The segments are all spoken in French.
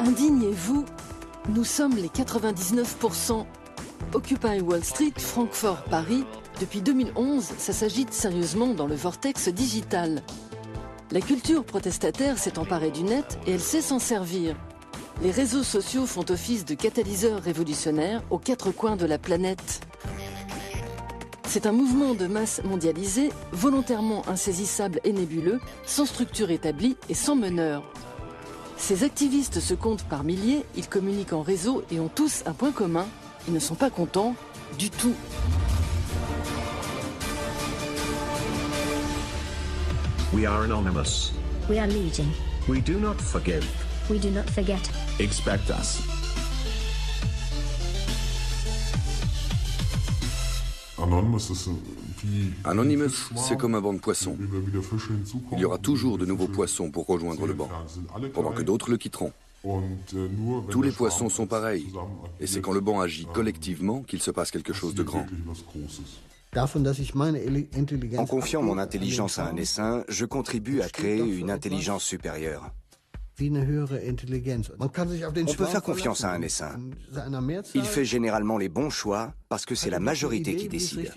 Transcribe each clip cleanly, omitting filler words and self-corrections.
Indignez-vous, nous sommes les 99%. Occupy Wall Street, Francfort, Paris, depuis 2011, ça s'agite sérieusement dans le vortex digital. La culture protestataire s'est emparée du net et elle sait s'en servir. Les réseaux sociaux font office de catalyseurs révolutionnaires aux quatre coins de la planète. C'est un mouvement de masse mondialisé, volontairement insaisissable et nébuleux, sans structure établie et sans meneur. Ces activistes se comptent par milliers, ils communiquent en réseau et ont tous un point commun, ils ne sont pas contents du tout. We are anonymous. We are legion. We do not forgive. We do not forget. Expect us. Anonymous, c'est comme un banc de poissons. Il y aura toujours de nouveaux poissons pour rejoindre le banc, pendant que d'autres le quitteront. Tous les poissons sont pareils, et c'est quand le banc agit collectivement qu'il se passe quelque chose de grand. En confiant mon intelligence à un essaim, je contribue à créer une intelligence supérieure. On peut faire confiance à un essaim. Il fait généralement les bons choix parce que c'est la majorité qui décide.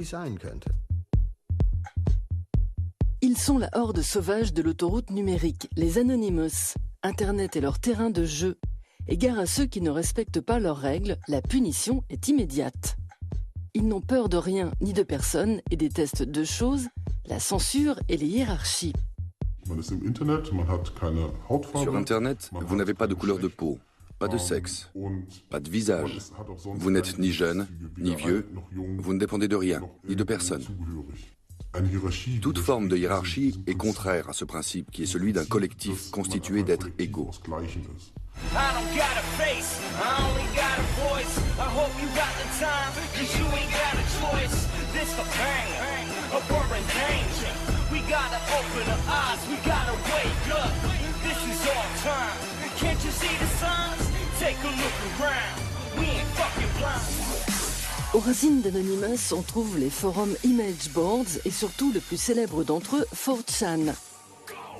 Ils sont la horde sauvage de l'autoroute numérique, les Anonymous. Internet est leur terrain de jeu. Égard à ceux qui ne respectent pas leurs règles, la punition est immédiate. Ils n'ont peur de rien ni de personne et détestent deux choses, la censure et les hiérarchies. Sur Internet, vous n'avez pas de couleur de peau, pas de sexe, pas de visage. Vous n'êtes ni jeune, ni vieux, vous ne dépendez de rien, ni de personne. Toute forme de hiérarchie est contraire à ce principe qui est celui d'un collectif constitué d'êtres égaux. Aux racines d'Anonymous, on trouve les forums image boards et surtout le plus célèbre d'entre eux, 4chan.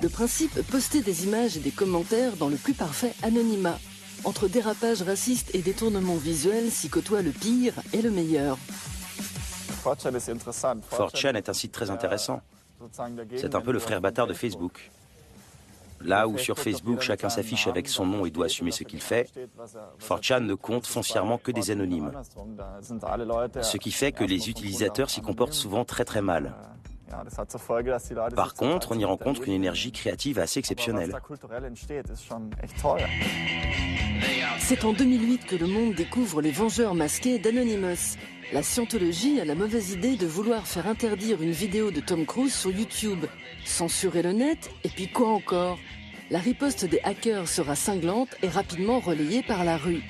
Le principe, poster des images et des commentaires dans le plus parfait anonymat. Entre dérapages racistes et détournements visuels s'y côtoient le pire et le meilleur. 4chan est un site très intéressant. C'est un peu le frère bâtard de Facebook. Là où sur Facebook, chacun s'affiche avec son nom et doit assumer ce qu'il fait, 4chan ne compte foncièrement que des anonymes. Ce qui fait que les utilisateurs s'y comportent souvent très très mal. Par contre, on y rencontre une énergie créative assez exceptionnelle. C'est en 2008 que le monde découvre les vengeurs masqués d'Anonymous. La scientologie a la mauvaise idée de vouloir faire interdire une vidéo de Tom Cruise sur YouTube, censurer le net, et puis quoi encore? La riposte des hackers sera cinglante et rapidement relayée par la rue.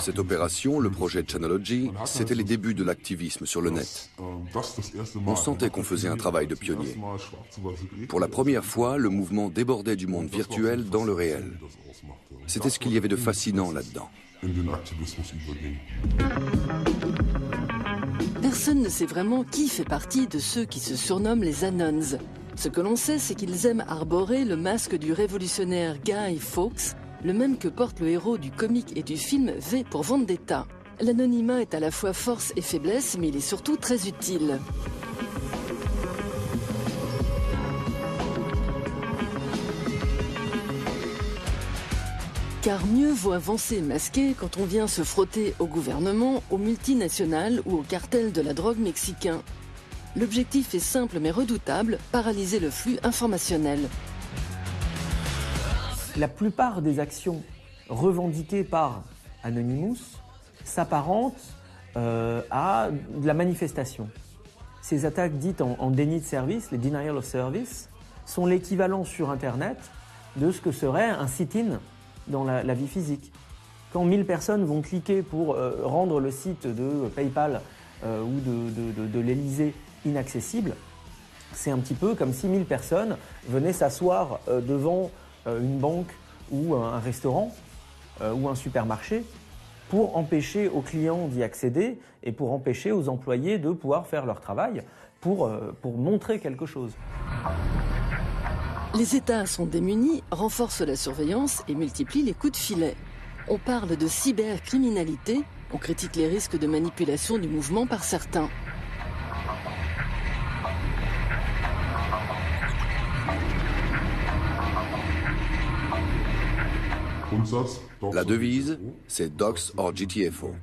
Cette opération, le projet Chanology, c'était les débuts de l'activisme sur le net. On sentait qu'on faisait un travail de pionnier. Pour la première fois, le mouvement débordait du monde virtuel dans le réel. C'était ce qu'il y avait de fascinant là-dedans. Personne ne sait vraiment qui fait partie de ceux qui se surnomment les Anons. Ce que l'on sait, c'est qu'ils aiment arborer le masque du révolutionnaire Guy Fawkes, le même que porte le héros du comique et du film V pour Vendetta. L'anonymat est à la fois force et faiblesse, mais il est surtout très utile. Car mieux vaut avancer masqué quand on vient se frotter au gouvernement, aux multinationales ou au cartel de la drogue mexicain. L'objectif est simple mais redoutable, paralyser le flux informationnel. La plupart des actions revendiquées par Anonymous s'apparentent à de la manifestation. Ces attaques dites en déni de service, les denial of service, sont l'équivalent sur Internet de ce que serait un sit-in dans la vie physique. Quand 1000 personnes vont cliquer pour rendre le site de PayPal ou de l'Élysée inaccessible, c'est un petit peu comme si 1000 personnes venaient s'asseoir devant une banque ou un restaurant ou un supermarché pour empêcher aux clients d'y accéder et pour empêcher aux employés de pouvoir faire leur travail pour montrer quelque chose. Les États sont démunis, renforcent la surveillance et multiplient les coups de filet. On parle de cybercriminalité, on critique les risques de manipulation du mouvement par certains. La devise, c'est Docs or GTFO.